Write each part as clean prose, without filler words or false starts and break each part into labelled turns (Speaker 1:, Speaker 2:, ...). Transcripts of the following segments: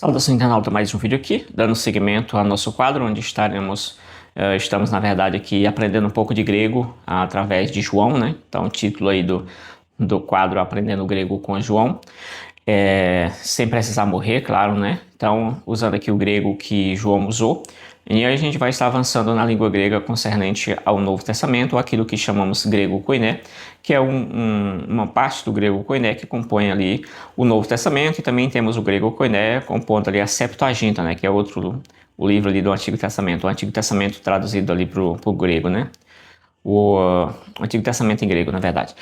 Speaker 1: Saudação internauta, mais um vídeo aqui, dando seguimento ao nosso quadro, onde estamos na verdade aqui aprendendo um pouco de grego através de João, né? Então o título aí do quadro Aprendendo Grego com João, sem precisar morrer, claro, né? Então usando aqui o grego que João usou, e aí a gente vai estar avançando na língua grega concernente ao Novo Testamento, aquilo que chamamos grego koiné, que é uma parte do grego koiné que compõe ali o Novo Testamento, e também temos o grego koiné compondo ali a Septuaginta, né, que é o livro ali do Antigo Testamento, o Antigo Testamento traduzido ali para o grego, né, o Antigo Testamento em grego, na verdade.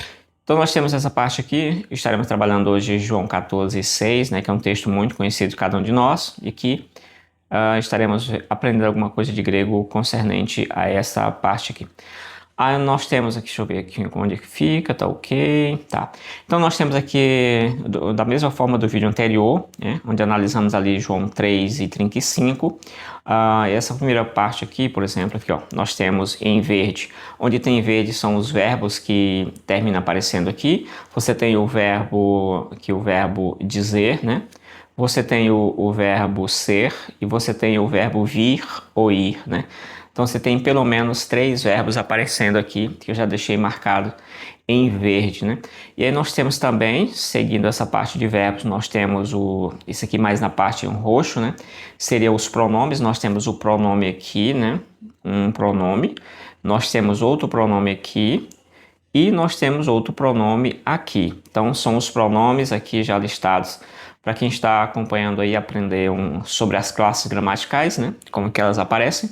Speaker 1: Então nós temos essa parte aqui, estaremos trabalhando hoje João 14:6, né, que é um texto muito conhecido de cada um de nós, e que estaremos aprendendo alguma coisa de grego concernente a essa parte aqui. Nós temos aqui, deixa eu ver aqui onde fica, tá ok, tá. Então nós temos aqui, da mesma forma do vídeo anterior, né, onde analisamos ali João 3:35, essa primeira parte aqui, por exemplo, aqui ó, nós temos em verde, onde tem em verde são os verbos que terminam aparecendo aqui. Você tem o verbo dizer, né? Você tem o verbo ser e você tem o verbo vir ou ir, né? Então você tem pelo menos 3 verbos aparecendo aqui, que eu já deixei marcado em verde, né? E aí nós temos também, seguindo essa parte de verbos, nós temos isso aqui mais na parte em roxo, né? Seria os pronomes, nós temos o pronome aqui, né? Um pronome. Nós temos outro pronome aqui. E nós temos outro pronome aqui. Então são os pronomes aqui já listados para quem está acompanhando aí aprender sobre as classes gramaticais, né? Como que elas aparecem.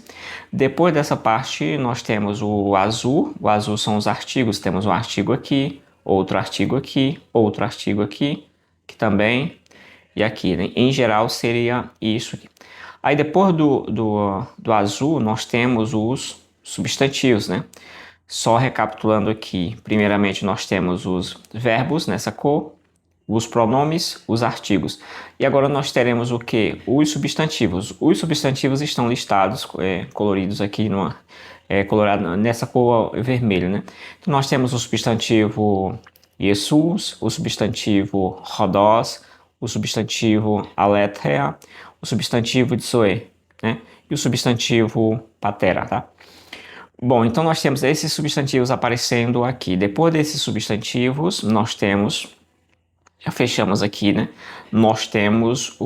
Speaker 1: Depois dessa parte nós temos o azul. O azul são os artigos. Temos um artigo aqui, outro artigo aqui, outro artigo aqui, que também, e aqui, né? Em geral seria isso aqui. Aí depois do azul nós temos os substantivos, né? Só recapitulando aqui, primeiramente nós temos os verbos nessa cor, os pronomes, os artigos. E agora nós teremos o que? Os substantivos. Os substantivos estão listados, coloridos aqui, colorado nessa cor vermelha, né? Então nós temos o substantivo Jesus, o substantivo Rhodós, o substantivo aletheia, o substantivo Zoe, né? E o substantivo patera, tá? Bom, então nós temos esses substantivos aparecendo aqui. Depois desses substantivos, nós temos, já fechamos aqui, né? Nós temos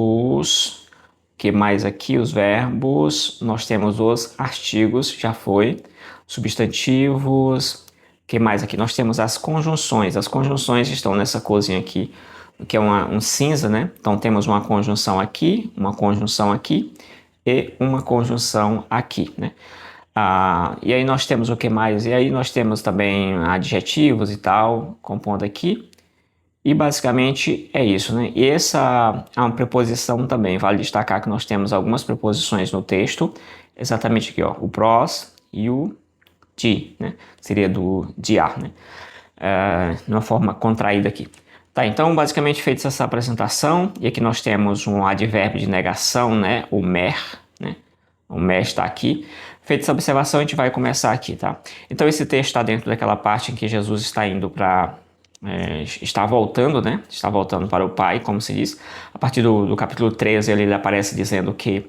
Speaker 1: que mais aqui? Os verbos, nós temos os artigos, já foi. Substantivos, que mais aqui? Nós temos as conjunções. As conjunções estão nessa corzinha aqui, que é um cinza, né? Então temos uma conjunção aqui e uma conjunção aqui, né? E aí nós temos o que mais? E aí nós temos também adjetivos e tal, compondo aqui. E basicamente é isso, né? E essa é uma preposição também. Vale destacar que nós temos algumas preposições no texto. Exatamente aqui, ó. O pros e o de, né? Seria do diar, né? De uma forma contraída aqui. Tá, então basicamente feita essa apresentação. E aqui nós temos um advérbio de negação, né? O mer, né? O mer está aqui. Feita essa observação, a gente vai começar aqui, tá? Então esse texto está dentro daquela parte em que Jesus está indo para... está voltando, né? Está voltando para o Pai, como se diz. A partir do capítulo 13, ele aparece dizendo que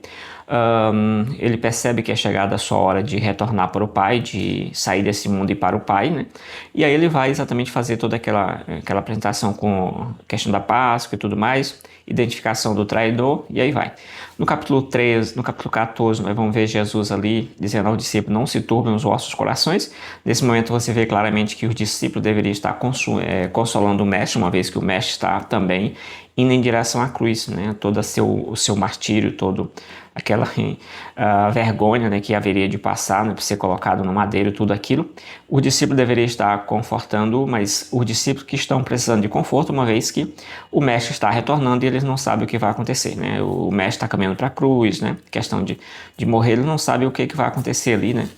Speaker 1: ele percebe que é chegada a sua hora de retornar para o Pai, de sair desse mundo e ir para o Pai, né? E aí ele vai exatamente fazer toda aquela apresentação com a questão da Páscoa e tudo mais, identificação do traidor, e aí vai. No capítulo 13, no capítulo 14, nós vamos ver Jesus ali dizendo aos discípulos: não se turbem os vossos corações. Nesse momento você vê claramente que os discípulos deveriam estar consolando o mestre, uma vez que o mestre está também indo em direção à cruz, né? Todo o seu martírio, todo aquela vergonha, né, que haveria de passar, né, por ser colocado no madeiro, tudo aquilo. O discípulo deveria estar confortando, mas os discípulos que estão precisando de conforto, uma vez que o mestre está retornando e eles não sabem o que vai acontecer, né? O mestre está caminhando para a cruz, né? Questão de morrer, ele não sabe o que vai acontecer ali, né?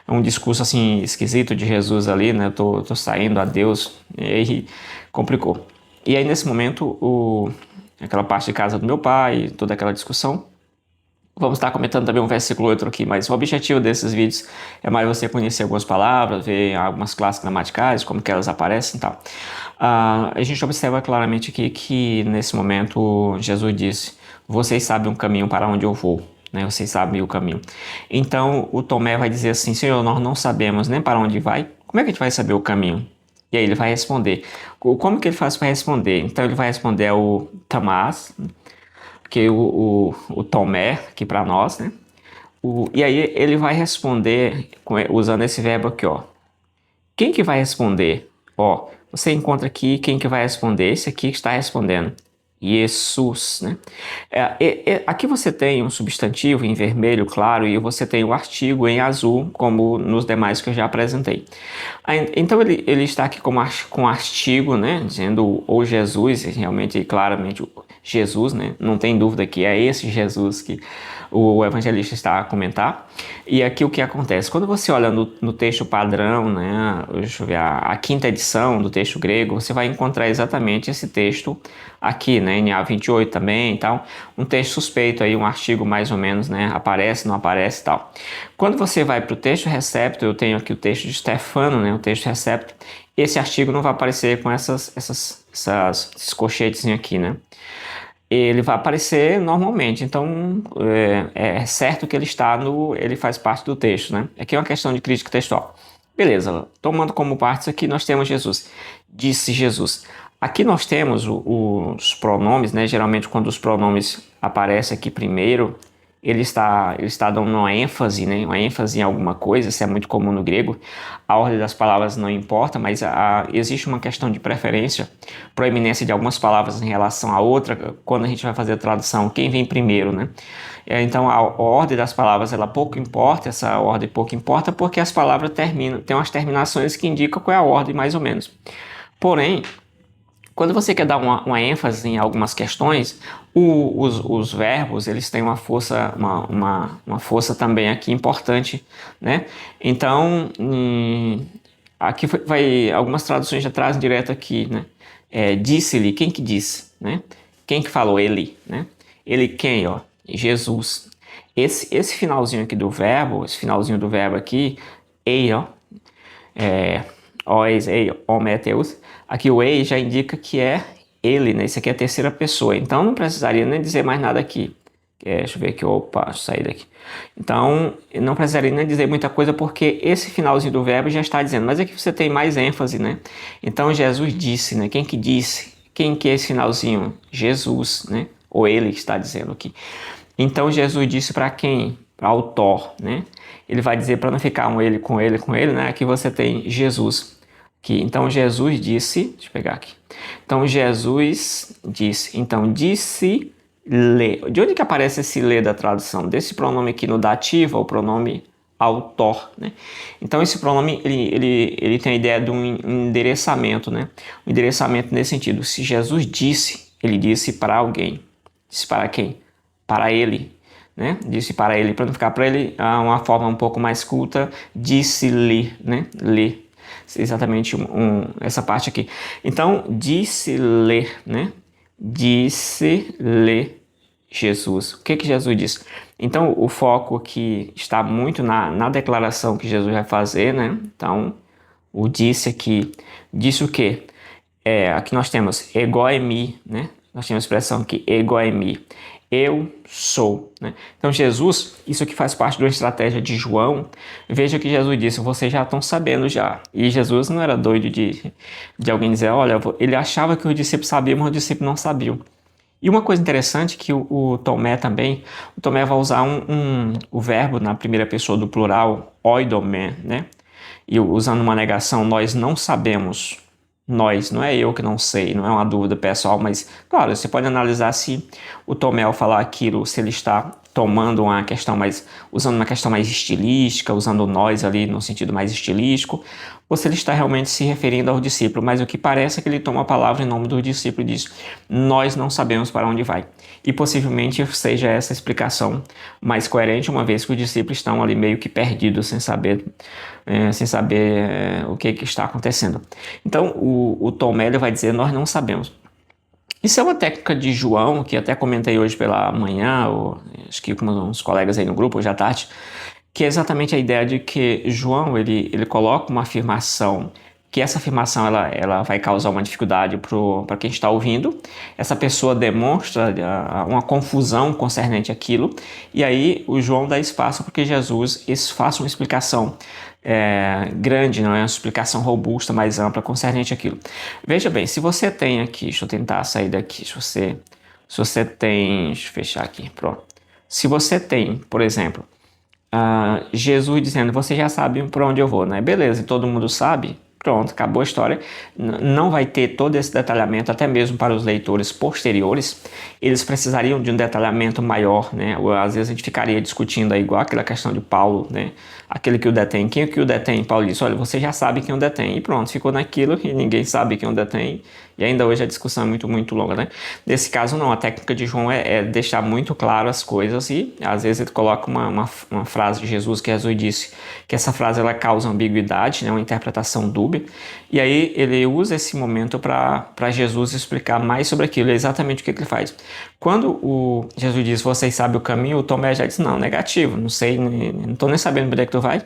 Speaker 1: É um discurso assim esquisito de Jesus ali, né? Eu tô saindo a Deus, e aí complicou. E aí nesse momento, aquela parte de casa do meu pai, toda aquela discussão, vamos estar comentando também um versículo outro aqui, mas o objetivo desses vídeos é mais você conhecer algumas palavras, ver algumas classes gramaticais, como que elas aparecem e tal. A gente observa claramente aqui que nesse momento Jesus disse: vocês sabem o caminho para onde eu vou, né? Vocês sabem o caminho. Então o Tomé vai dizer assim: Senhor, nós não sabemos nem para onde vai, como é que a gente vai saber o caminho? E aí ele vai responder. Como que ele faz para responder? Então ele vai responder ao Tomás, que o Tomé, aqui para nós, né? E aí ele vai responder usando esse verbo aqui, ó. Quem que vai responder? Ó, você encontra aqui quem que vai responder? Esse aqui que está respondendo. Jesus, né? Aqui você tem um substantivo em vermelho, claro, e você tem o artigo em azul, como nos demais que eu já apresentei. Então ele está aqui com artigo, né? Dizendo ou Jesus, realmente, claramente, Jesus, né? Não tem dúvida que é esse Jesus que o evangelista está a comentar. E aqui o que acontece? Quando você olha no texto padrão, né? Deixa eu ver, a quinta edição do texto grego, você vai encontrar exatamente esse texto aqui, né? NA 28 também e tal. Um texto suspeito aí, um artigo mais ou menos, né? Aparece, não aparece e tal. Quando você vai para o texto recepto, eu tenho aqui o texto de Stefano, né? O texto recepto. Esse artigo não vai aparecer com esses colchetes aqui, né? Ele vai aparecer normalmente, então é certo que ele faz parte do texto, né? Aqui é uma questão de crítica textual. Beleza, tomando como parte isso aqui, nós temos Jesus. Disse Jesus. Aqui nós temos os pronomes, né? Geralmente quando os pronomes aparecem aqui primeiro, ele está dando uma ênfase, né? Uma ênfase em alguma coisa, isso é muito comum no grego. A ordem das palavras não importa, mas existe uma questão de preferência, proeminência de algumas palavras em relação a outra, quando a gente vai fazer a tradução, quem vem primeiro, né? Então a ordem das palavras, ela pouco importa, essa ordem pouco importa, porque as palavras tem umas terminações que indicam qual é a ordem, mais ou menos. Porém, quando você quer dar uma ênfase em algumas questões, os verbos eles têm uma força, uma força também aqui importante, né? Então, aqui algumas traduções já trazem direto aqui, né? Disse-lhe, quem que disse, né? Quem que falou? Ele, né? Ele quem, ó? Jesus. Esse finalzinho aqui do verbo, esse finalzinho do verbo aqui, ei, ó, ois, ei, hometeus. Aqui o ei já indica que é ele, né? Isso aqui é a terceira pessoa. Então não precisaria nem dizer mais nada aqui. Deixa eu ver aqui. Opa, deixa eu sair daqui. Então não precisaria nem dizer muita coisa porque esse finalzinho do verbo já está dizendo. Mas aqui você tem mais ênfase, né? Então Jesus disse, né? Quem que disse? Quem que é esse finalzinho? Jesus, né? Ou ele está dizendo aqui. Então Jesus disse para quem? Para o autor, né? Ele vai dizer para não ficar um ele com ele com ele, né? Aqui você tem Jesus. Aqui. Então Jesus disse, deixa eu pegar aqui. Então Jesus disse, então disse-lhe. De onde que aparece esse lê da tradução? Desse pronome aqui no dativo, o pronome autor, né? Então esse pronome ele tem a ideia de um endereçamento, né? Um endereçamento nesse sentido. Se Jesus disse, ele disse para alguém. Disse para quem? Para ele, né? Disse para ele, para não ficar para ele uma forma um pouco mais culta, disse-lhe, né? Lhe. Exatamente essa parte aqui. Então, disse-lhe, né? Disse-lhe Jesus. O que que Jesus disse? Então, o foco aqui está muito na declaração que Jesus vai fazer, né? Então, o disse aqui, disse o quê? Aqui nós temos ego eimi, né? Nós temos a expressão aqui, ego eimi. Eu sou, né? Então Jesus, isso aqui faz parte de uma estratégia de João. Veja que Jesus disse, vocês já estão sabendo já. E Jesus não era doido de alguém dizer, olha, ele achava que os discípulos sabiam, mas os discípulos não sabiam. E uma coisa interessante que o Tomé também, o Tomé vai usar o verbo na primeira pessoa do plural, oidomé, né? E usando uma negação, nós não sabemos. Nós, não é eu que não sei, não é uma dúvida pessoal, mas, claro, você pode analisar se o Tomé ao falar aquilo, se ele está tomando uma questão mais, usando uma questão mais estilística, usando nós ali no sentido mais estilístico, ou se ele está realmente se referindo ao discípulo, mas o que parece é que ele toma a palavra em nome do discípulo e diz, nós não sabemos para onde vai. E possivelmente seja essa explicação mais coerente, uma vez que os discípulos estão ali meio que perdidos, sem saber o que está acontecendo. Então, o Tomé ele vai dizer, nós não sabemos. Isso é uma técnica de João, que até comentei hoje pela manhã, acho que com uns colegas aí no grupo, hoje à tarde, que é exatamente a ideia de que João, ele coloca uma afirmação que essa afirmação ela vai causar uma dificuldade para quem está ouvindo. Essa pessoa demonstra uma confusão concernente àquilo, e aí o João dá espaço para que Jesus faça uma explicação grande, não é uma explicação robusta, mais ampla concernente àquilo. Veja bem, se você tem aqui, deixa eu tentar sair daqui, se você tem, deixa eu fechar aqui, pronto. Se você tem, por exemplo, Jesus dizendo, você já sabe para onde eu vou, né? Beleza, e todo mundo sabe, pronto, acabou a história. Não vai ter todo esse detalhamento, até mesmo para os leitores posteriores. Eles precisariam de um detalhamento maior, né? Ou, às vezes a gente ficaria discutindo aí, igual aquela questão de Paulo, né? Aquele que o detém. Quem é que o detém? Paulo disse, olha, você já sabe quem o detém. E pronto, ficou naquilo e ninguém sabe quem o detém. E ainda hoje a discussão é muito, muito longa, né? Nesse caso, não. A técnica de João é deixar muito claro as coisas e, às vezes, ele coloca uma frase de Jesus, que Jesus disse que essa frase ela causa ambiguidade, né? Uma interpretação dúbia. E aí ele usa esse momento para Jesus explicar mais sobre aquilo. É exatamente o que ele faz. Quando Jesus diz, vocês sabem o caminho, o Tomé já disse, não, negativo, não sei, não estou nem sabendo para onde é que tu vai.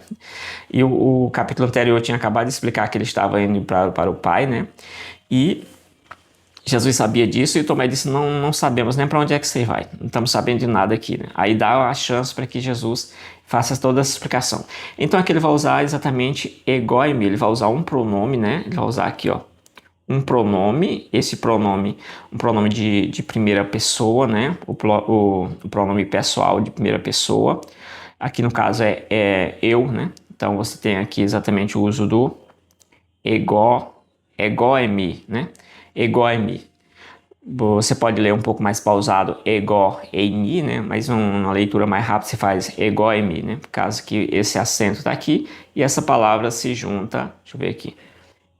Speaker 1: E o capítulo anterior tinha acabado de explicar que ele estava indo para o Pai, né? E Jesus sabia disso e Tomé disse, não sabemos nem para onde é que você vai, não estamos sabendo de nada aqui, né? Aí dá a chance para que Jesus faça toda essa explicação. Então aqui ele vai usar exatamente egoimi, ele vai usar um pronome, né? Ele vai usar aqui, ó, um pronome, esse pronome, um pronome de primeira pessoa, né? O pronome pessoal de primeira pessoa. Aqui no caso é eu, né? Então você tem aqui exatamente o uso do egoimi, né? Egoimi. Você pode ler um pouco mais pausado egoimi, né? Mas uma leitura mais rápida você faz egoimi, né? Por causa que esse acento está aqui e essa palavra se junta. Deixa eu ver aqui.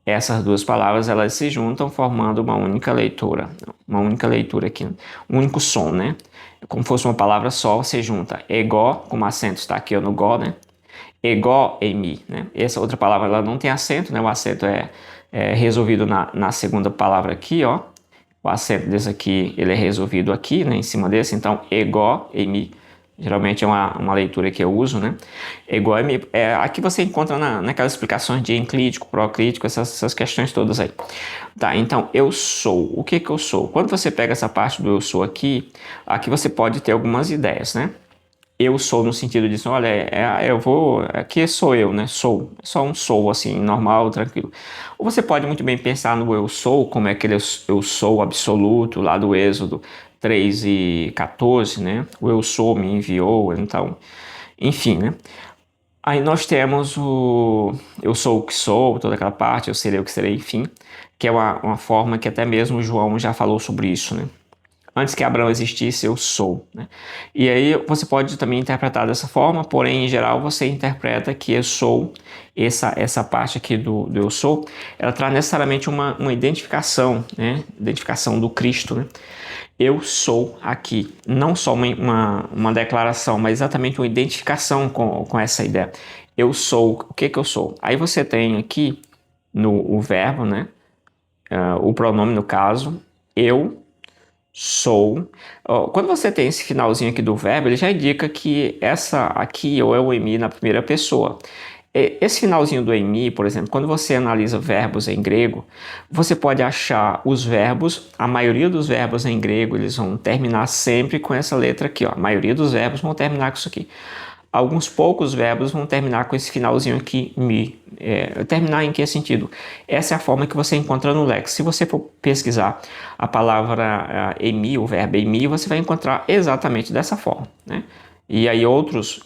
Speaker 1: Essas duas palavras elas se juntam formando uma única leitura. Uma única leitura aqui. Um único som, né? Como fosse uma palavra só, você junta ego, como acento está aqui no go, né? Egoimi, né? Essa outra palavra ela não tem acento, né? O acento é resolvido na segunda palavra aqui, ó. O acento desse aqui, ele é resolvido aqui, né? Em cima desse, então egoimi. Geralmente é uma leitura que eu uso, né? Egoimi, aqui você encontra naquelas explicações de enclítico, proclítico, essas questões todas aí. Tá, então eu sou. O que eu sou? Quando você pega essa parte do eu sou aqui você pode ter algumas ideias, né? Eu sou no sentido de, olha, eu vou, aqui sou eu, né? Sou, só um sou, assim, normal, tranquilo. Ou você pode muito bem pensar no eu sou, como é aquele eu sou absoluto lá do Êxodo 3:14, né? O eu sou me enviou, então, enfim, né? Aí nós temos o eu sou o que sou, toda aquela parte, eu serei o que serei, enfim, que é uma forma que até mesmo João já falou sobre isso, né? Antes que Abraão existisse, eu sou, né? E aí você pode também interpretar dessa forma, porém, em geral, você interpreta que eu sou, essa parte aqui do eu sou, ela traz necessariamente uma identificação, né? Identificação do Cristo, né? Eu sou aqui, não só uma declaração, mas exatamente uma identificação com essa ideia. Eu sou, o que eu sou? Aí você tem aqui o verbo, né? O pronome no caso, eu sou. Quando você tem esse finalzinho aqui do verbo, ele já indica que essa aqui ou é o emi na primeira pessoa. Esse finalzinho do emi, por exemplo, quando você analisa verbos em grego, você pode achar os verbos, a maioria dos verbos em grego, eles vão terminar sempre com essa letra aqui, ó. A maioria dos verbos vão terminar com isso aqui. Alguns poucos verbos vão terminar com esse finalzinho aqui, mi. Terminar em que sentido? Essa é a forma que você encontra no Lex. Se você for pesquisar a palavra emi, o verbo emi, você vai encontrar exatamente dessa forma, né? E aí outros,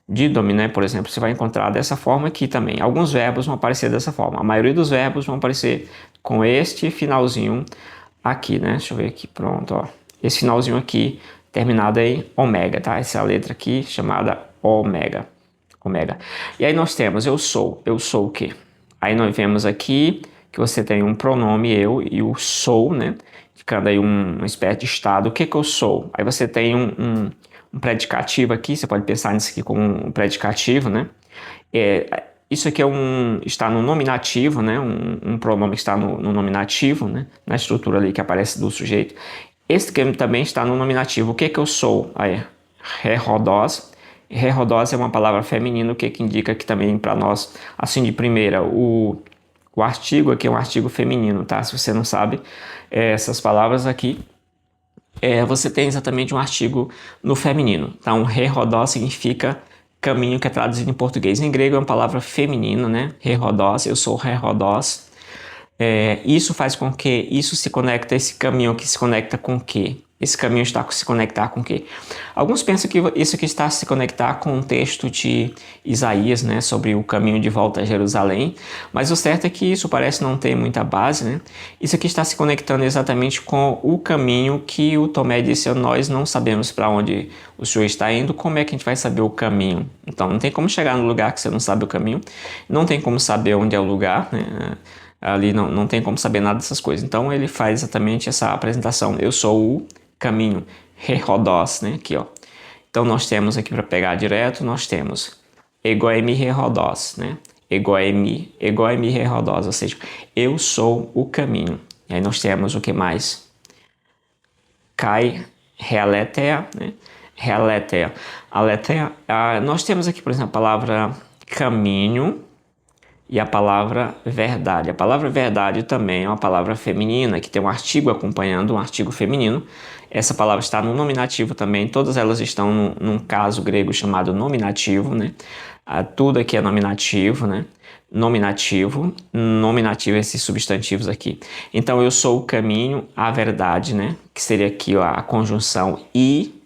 Speaker 1: dídome, né, por exemplo, você vai encontrar dessa forma aqui também. Alguns verbos vão aparecer dessa forma. A maioria dos verbos vão aparecer com este finalzinho aqui, né? Deixa eu ver aqui, pronto, ó. Esse finalzinho aqui terminado em ômega, tá? Essa é a letra aqui chamada ômega. Ômega. E aí nós temos eu sou o quê? Aí nós vemos aqui que você tem um pronome eu e o sou, né? Ficando aí uma espécie de estado. O que eu sou? Aí você tem um predicativo aqui, você pode pensar nisso aqui como um predicativo, né? Isso aqui está no nominativo, né? Um pronome que está no nominativo, né? Na estrutura ali que aparece do sujeito. Esse aqui também está no nominativo. O que eu sou? Aí, rerodós. Rerodós é uma palavra feminina, o que indica que também para nós, assim de primeira, o O artigo aqui é um artigo feminino, tá? Se você não sabe essas palavras aqui, você tem exatamente um artigo no feminino. Então, rerodó significa caminho, que é traduzido em português. Em grego é uma palavra feminina, né? Rerodós, eu sou rerodós. Isso faz com que isso se conecta, esse caminho que se conecta com o quê? Esse caminho está a se conectar com o quê? Alguns pensam que isso aqui está a se conectar com o texto de Isaías, né, sobre o caminho de volta a Jerusalém, mas o certo é que isso parece não ter muita base, né? Isso aqui está se conectando exatamente com o caminho que o Tomé disse: nós não sabemos para onde o Senhor está indo, como é que a gente vai saber o caminho? Então não tem como chegar no lugar que você não sabe o caminho, não tem como saber onde é o lugar, né? Ali não tem como saber nada dessas coisas. Então ele faz exatamente essa apresentação: eu sou o caminho, rerodós, né? Aqui, ó. Então nós temos aqui, para pegar direto, nós temos egoemi rerodós, né? Egoemi rerodós, ou seja, eu sou o caminho. E aí nós temos o que mais? Kai realetheia, né? Realetheia. Aletheia, nós temos aqui, por exemplo, a palavra caminho e a palavra verdade. A palavra verdade também é uma palavra feminina, que tem um artigo acompanhando, um artigo feminino. Essa palavra está no nominativo também, todas elas estão num caso grego chamado nominativo, né? Tudo aqui é nominativo, né? Nominativo, esses substantivos aqui. Então, eu sou o caminho, a verdade, né? Que seria aqui, ó, a conjunção e.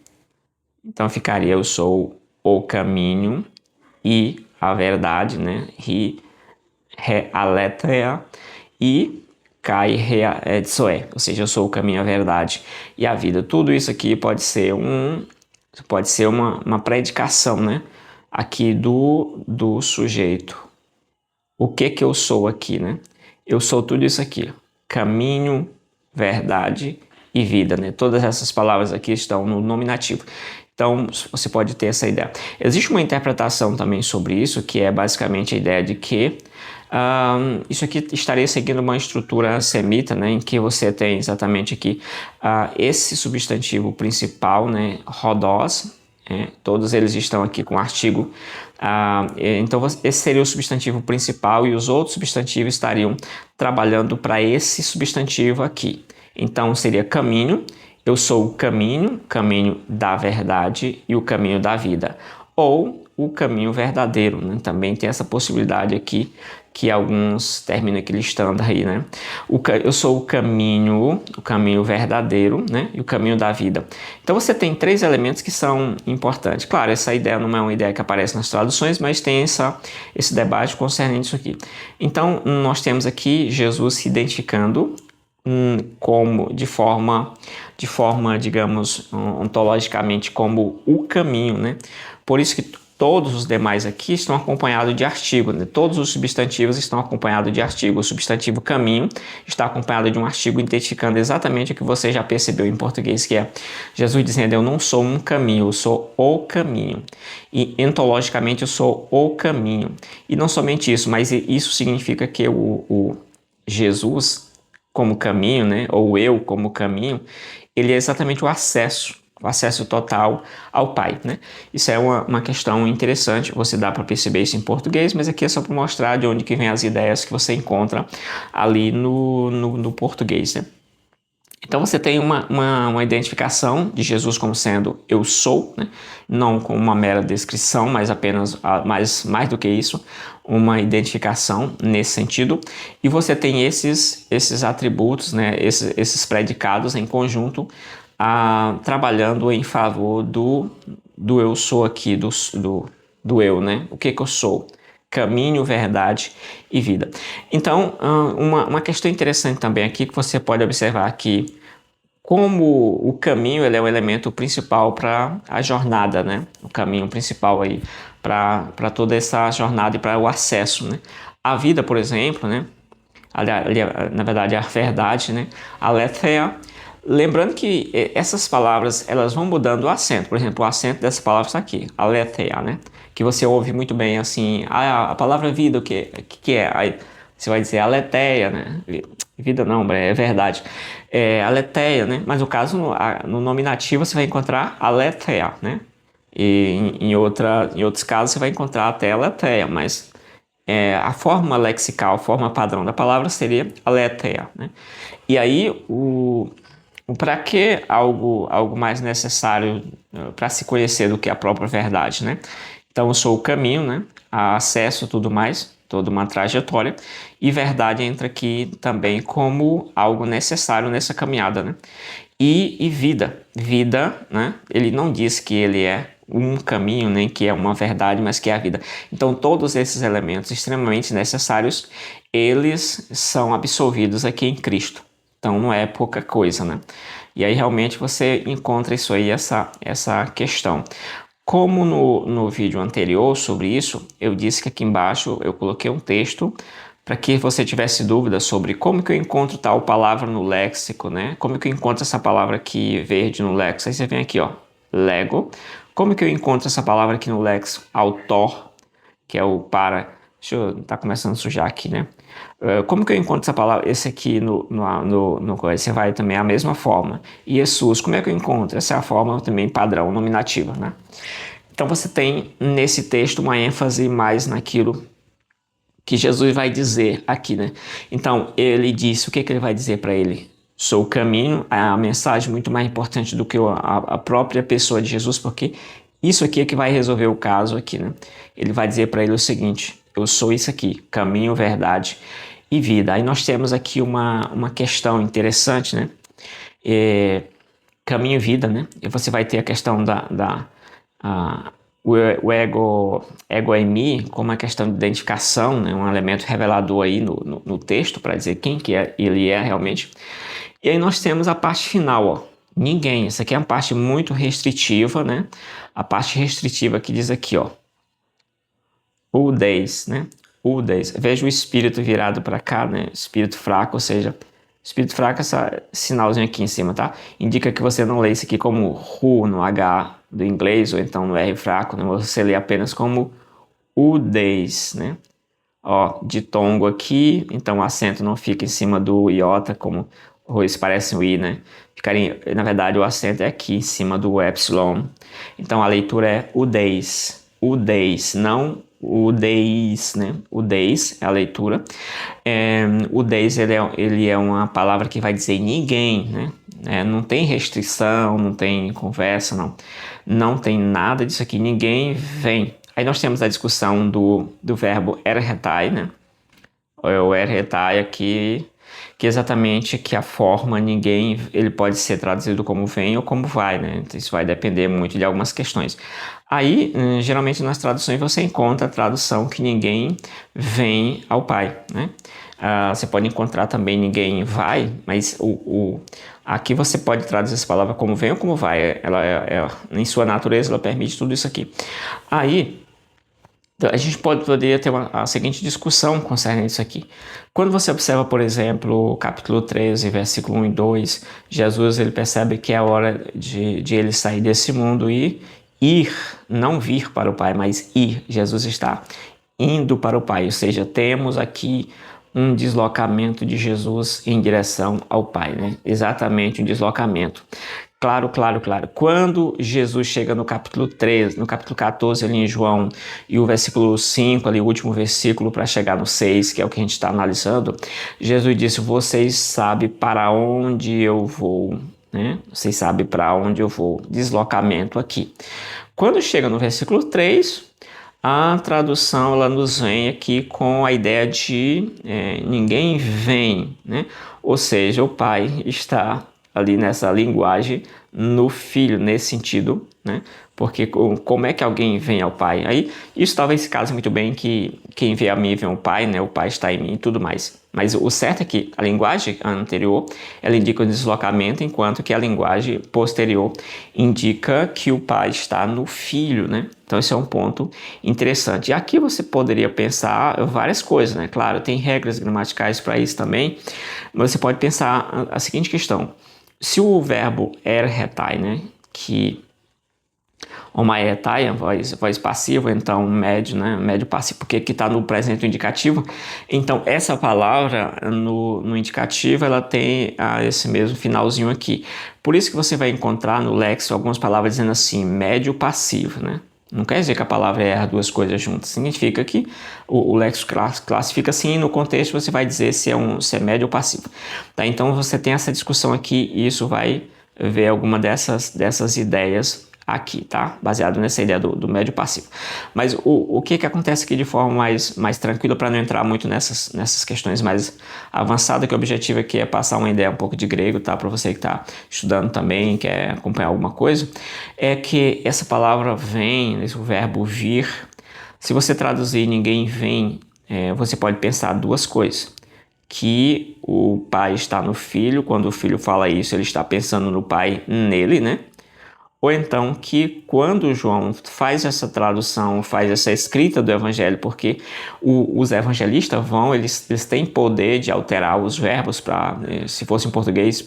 Speaker 1: Então, ficaria eu sou o caminho e a verdade, né? Realetheia e kai tsoe, ou seja, eu sou o caminho, a verdade e a vida. Tudo isso aqui pode ser uma predicação, né? Aqui do sujeito. O que eu sou aqui, né? Eu sou tudo isso aqui: caminho, verdade e vida, né? Todas essas palavras aqui estão no nominativo. Então, você pode ter essa ideia. Existe uma interpretação também sobre isso, que é basicamente a ideia de que isso aqui estaria seguindo uma estrutura semita, né, em que você tem exatamente aqui esse substantivo principal, né, rodós, todos eles estão aqui com artigo. Então, esse seria o substantivo principal e os outros substantivos estariam trabalhando para esse substantivo aqui. Então, seria caminho. Eu sou o caminho, caminho da verdade e o caminho da vida. Ou o caminho verdadeiro, né? Também tem essa possibilidade aqui, que alguns terminam aqui listando aí, né? Eu sou o caminho verdadeiro, né? E o caminho da vida. Então você tem três elementos que são importantes. Claro, essa ideia não é uma ideia que aparece nas traduções, mas tem esse debate concernente isso aqui. Então nós temos aqui Jesus se identificando como de forma, digamos, ontologicamente como o caminho, né? Por isso que todos os demais aqui estão acompanhados de artigo, né? Todos os substantivos estão acompanhados de artigo. O substantivo caminho está acompanhado de um artigo identificando exatamente o que você já percebeu em português, que é Jesus dizendo: eu não sou um caminho, eu sou o caminho. E ontologicamente eu sou o caminho. E não somente isso, mas isso significa que o Jesus como caminho, né, ou eu como caminho, ele é exatamente o acesso total ao Pai, né? Isso é uma questão interessante, você dá para perceber isso em português, mas aqui é só para mostrar de onde que vem as ideias que você encontra ali no português, né? Então você tem uma identificação de Jesus como sendo eu sou, né? Não como uma mera descrição, mas apenas mais do que isso, uma identificação nesse sentido. E você tem esses atributos, né? Esses predicados em conjunto, trabalhando em favor do eu sou aqui, do eu, né? O que eu sou? Caminho, verdade e vida. Então, uma questão interessante também aqui, que você pode observar que como o caminho ele é o elemento principal para a jornada, né? O caminho principal aí para toda essa jornada e para o acesso, né? A vida, por exemplo, né? Na verdade, a verdade, né? Aletheia. Lembrando que essas palavras elas vão mudando o acento. Por exemplo, o acento dessa palavra está aqui, aletheia, né? Que você ouve muito bem assim, a palavra vida, o que é? Aí você vai dizer aletheia, né? Vida não, é verdade. Aletheia, né? Mas no caso, no nominativo, você vai encontrar aletheia, né? E em outros casos, você vai encontrar até aletheia, mas a forma lexical, a forma padrão da palavra seria aletheia, né? E aí, para que algo mais necessário para se conhecer do que a própria verdade, né? Então, eu sou o caminho, né? Há acesso e tudo mais, toda uma trajetória, e verdade entra aqui também como algo necessário nessa caminhada, né? E vida, né? Ele não diz que ele é um caminho, nem que é uma verdade, mas que é a vida. Então, todos esses elementos extremamente necessários, eles são absolvidos aqui em Cristo. Então, não é pouca coisa, né? E aí, realmente, você encontra isso aí, essa questão. Como no vídeo anterior sobre isso, eu disse que aqui embaixo eu coloquei um texto para que você tivesse dúvidas sobre como que eu encontro tal palavra no léxico, né? Como que eu encontro essa palavra aqui verde no léxico? Aí você vem aqui, ó, Lego. Como que eu encontro essa palavra aqui no léxico? Autor, que é o para... Deixa eu... Tá começando a sujar aqui, né? Como que eu encontro essa palavra? Esse aqui você vai também a mesma forma. Jesus, como é que eu encontro? Essa é a forma também padrão, nominativa, né? Então você tem nesse texto uma ênfase mais naquilo que Jesus vai dizer aqui, né? Então, ele disse, o que ele vai dizer para ele? Sou o caminho, a mensagem muito mais importante do que a própria pessoa de Jesus, porque isso aqui é que vai resolver o caso aqui, né? Ele vai dizer para ele o seguinte, eu sou isso aqui, caminho, verdade e vida. Aí nós temos aqui uma questão interessante, né? Caminho e vida, né? E você vai ter a questão o ego eimi como uma questão de identificação, né? Um elemento revelador aí no texto para dizer quem que ele é realmente. E aí nós temos a parte final, ó, ninguém. Essa aqui é uma parte muito restritiva, né? A parte restritiva que diz aqui, ó, udeis, né? Udeis. Veja o espírito virado para cá, né? Espírito fraco, ou seja, espírito fraco, esse sinalzinho aqui em cima, tá? Indica que você não lê isso aqui como ru no H do inglês, ou então no R fraco, né? Você lê apenas como udeis, né? Ó, ditongo aqui, então o acento não fica em cima do iota, como isso parece um i, né? Na verdade, o acento é aqui em cima do epsilon. Então a leitura é udeis, não udeis, né? Udeis é a leitura. Udeis, ele é uma palavra que vai dizer ninguém, né? Não tem restrição, não tem conversa, não tem nada disso aqui, ninguém vem. Aí nós temos a discussão do verbo erretai, né? O erretai aqui, que exatamente que a forma ninguém, ele pode ser traduzido como vem ou como vai, né? Isso vai depender muito de algumas questões. Aí, geralmente nas traduções você encontra a tradução que ninguém vem ao Pai, né? Você pode encontrar também ninguém vai, mas aqui você pode traduzir essa palavra como vem ou como vai. Ela em sua natureza, ela permite tudo isso aqui. Aí, a gente poderia ter a seguinte discussão concernente isso aqui. Quando você observa, por exemplo, o capítulo 13, versículo 1 e 2, Jesus ele percebe que é a hora de ele sair desse mundo e ir, não vir para o Pai, mas ir. Jesus está indo para o Pai, ou seja, temos aqui um deslocamento de Jesus em direção ao Pai, né? Exatamente um deslocamento. Claro. Quando Jesus chega no capítulo 13, no capítulo 14 ali em João, e o versículo 5, ali o último versículo para chegar no 6, que é o que a gente está analisando, Jesus disse, vocês sabem para onde eu vou, né? Vocês sabem para onde eu vou. Deslocamento aqui. Quando chega no versículo 3, a tradução ela nos vem aqui com a ideia de ninguém vem, né? Ou seja, o Pai está ali nessa linguagem no Filho, nesse sentido, né? Porque como é que alguém vem ao Pai? Aí isso talvez se case muito bem que quem vê a mim vê o Pai, né? O Pai está em mim e tudo mais. Mas o certo é que a linguagem anterior, ela indica o deslocamento, enquanto que a linguagem posterior indica que o Pai está no Filho, né? Então esse é um ponto interessante. E aqui você poderia pensar várias coisas, né? Claro, tem regras gramaticais para isso também, mas você pode pensar a seguinte questão. Se o verbo erretai, né, que homaetai é voz passiva, então médio, né, médio passivo, porque aqui está no presente indicativo, então essa palavra no indicativo ela tem esse mesmo finalzinho aqui. Por isso que você vai encontrar no léxico algumas palavras dizendo assim, médio passivo, né? Não quer dizer que a palavra é as duas coisas juntas. Significa que o léxico classifica assim, e no contexto você vai dizer se é médio ou passivo. Tá? Então você tem essa discussão aqui e isso vai ver alguma dessas ideias aqui, tá? Baseado nessa ideia do médio passivo. Mas o que acontece aqui de forma mais tranquila, para não entrar muito nessas questões mais avançadas, que o objetivo aqui é passar uma ideia um pouco de grego, tá? Para você que está estudando também, quer acompanhar alguma coisa, é que essa palavra vem, o verbo vir, se você traduzir ninguém vem, você pode pensar duas coisas. Que o pai está no filho, quando o filho fala isso, ele está pensando no pai nele, né? Ou então que quando João faz essa tradução, faz essa escrita do evangelho, porque os evangelistas eles têm poder de alterar os verbos para, se fosse em português,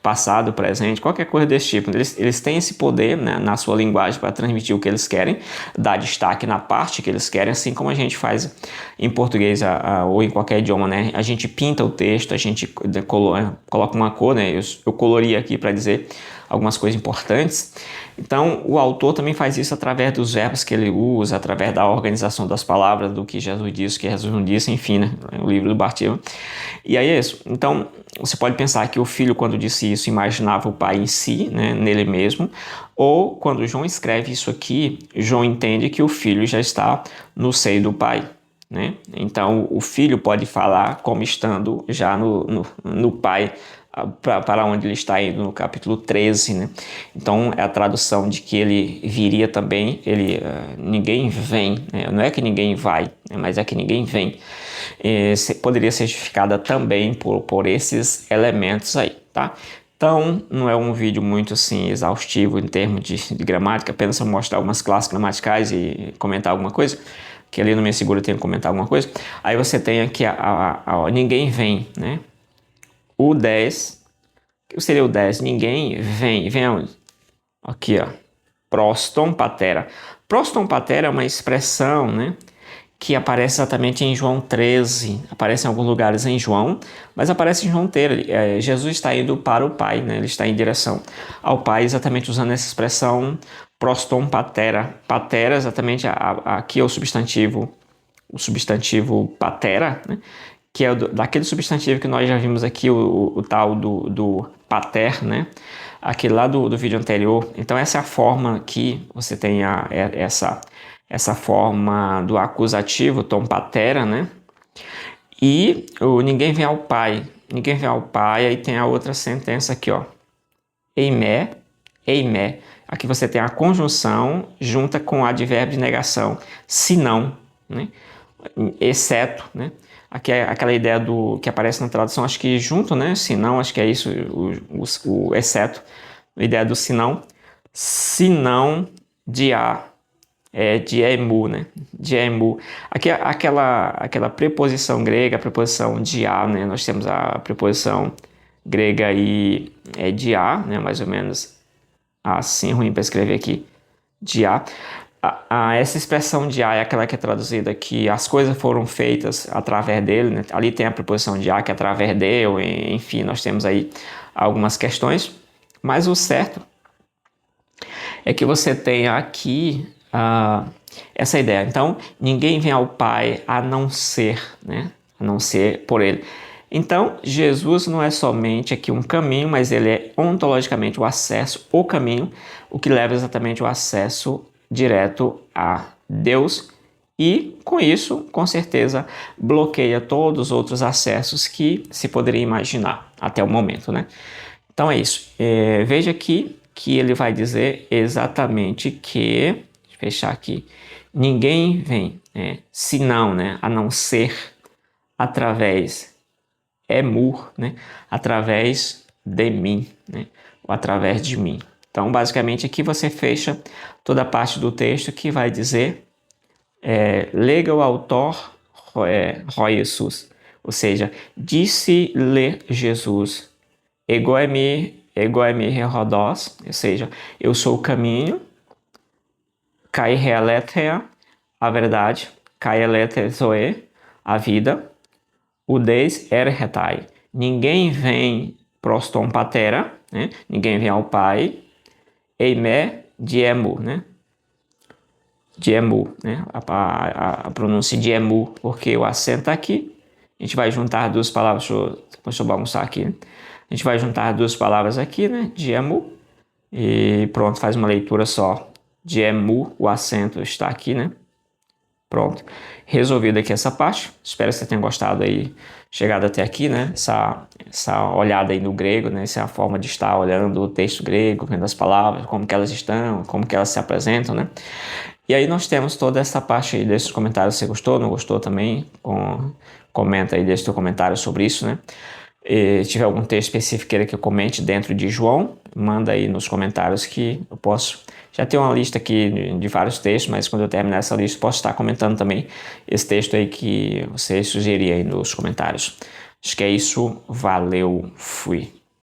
Speaker 1: passado, presente, qualquer coisa desse tipo. Eles têm esse poder, né, na sua linguagem para transmitir o que eles querem, dar destaque na parte que eles querem, assim como a gente faz em português ou em qualquer idioma, né? A gente pinta o texto, a gente coloca uma cor, né? Eu colori aqui para dizer algumas coisas importantes. Então, o autor também faz isso através dos verbos que ele usa, através da organização das palavras, do que Jesus disse, o que Jesus não disse, enfim, né? O livro do Bartimeu. E aí é isso. Então, você pode pensar que o filho, quando disse isso, imaginava o pai em si, né? Nele mesmo. Ou, quando João escreve isso aqui, João entende que o filho já está no seio do pai. Né? Então, o filho pode falar como estando já no pai, para onde ele está indo no capítulo 13, né? Então é a tradução de que ele viria também, ninguém vem, né? Não é que ninguém vai, né? Mas é que ninguém vem. Poderia ser justificada também por esses elementos aí, tá? Então não é um vídeo muito assim exaustivo em termos de gramática, apenas para mostrar algumas classes gramaticais e comentar alguma coisa, que ali no Minha Segura eu tenho que comentar alguma coisa. Aí você tem aqui ninguém vem, né? O 10, o que seria o 10? Ninguém vem. Vem aonde? Aqui, ó. Proston patera. Proston patera é uma expressão, né? Que aparece exatamente em João 13. Aparece em alguns lugares em João, mas aparece em João 13. Jesus está indo para o Pai, né? Ele está em direção ao Pai, exatamente usando essa expressão proston patera. Patera, exatamente, aqui é o substantivo patera, né? Que é daquele substantivo que nós já vimos aqui, o tal do pater, né? Aquele lá do vídeo anterior. Então essa é a forma que você tem essa forma do acusativo, tom patera, né? E o ninguém vem ao Pai. Ninguém vem ao Pai, aí tem a outra sentença aqui, ó. Eimé, eimé. Aqui você tem a conjunção junta com o advérbio de negação. Senão, né? Exceto, né? Aqui é aquela ideia do que aparece na tradução, acho que junto, né? Senão, acho que é isso, o exceto, a ideia do senão. Senão de emu, né? De emu. Aqui aquela preposição grega, a preposição de né? Nós temos a preposição grega aí de né? Mais ou menos assim, ruim para escrever aqui, de essa expressão de é aquela que é traduzida que as coisas foram feitas através dele, né? Ali tem a preposição de que é através dele, enfim, nós temos aí algumas questões, mas o certo é que você tem aqui essa ideia. Então, ninguém vem ao Pai a não ser, né? A não ser por ele. Então, Jesus não é somente aqui um caminho, mas ele é ontologicamente o acesso, o caminho, o que leva exatamente o acesso direto a Deus e, com isso, com certeza, bloqueia todos os outros acessos que se poderia imaginar até o momento, né? Então é isso. Veja aqui que ele vai dizer exatamente que, deixa eu fechar aqui, ninguém vem, senão, né, a não ser através né, através de mim, né, ou através de mim. Então, basicamente, aqui você fecha toda a parte do texto que vai dizer lega o autor Jesus, ou seja, disse-lhe Jesus, ego emi rodos, ou seja, eu sou o caminho, kai realetheia, a verdade, kai elethezoe, a vida, o deis erhetai, ninguém vem proston patera, né? Ninguém vem ao Pai, eime diemo, né? de emu, né? A pronúncia de emu, porque o acento está aqui. A gente vai juntar duas palavras, deixa eu bagunçar aqui, né? A gente vai juntar duas palavras aqui, né? De emu, e pronto, faz uma leitura só. De emu, o acento está aqui, né? Pronto, resolvido aqui essa parte. Espero que você tenha gostado aí, chegado até aqui, né? Essa olhada aí no grego, né? Essa é a forma de estar olhando o texto grego, vendo as palavras, como que elas estão, como que elas se apresentam, né? E aí nós temos toda essa parte aí desses comentários. Se você gostou, não gostou também, comenta aí, deixa seu comentário sobre isso, né? E se tiver algum texto específico que comente dentro de João, manda aí nos comentários que eu posso. Já tem uma lista aqui de vários textos, mas quando eu terminar essa lista, posso estar comentando também esse texto aí que você sugerir aí nos comentários. Acho que é isso. Valeu, fui.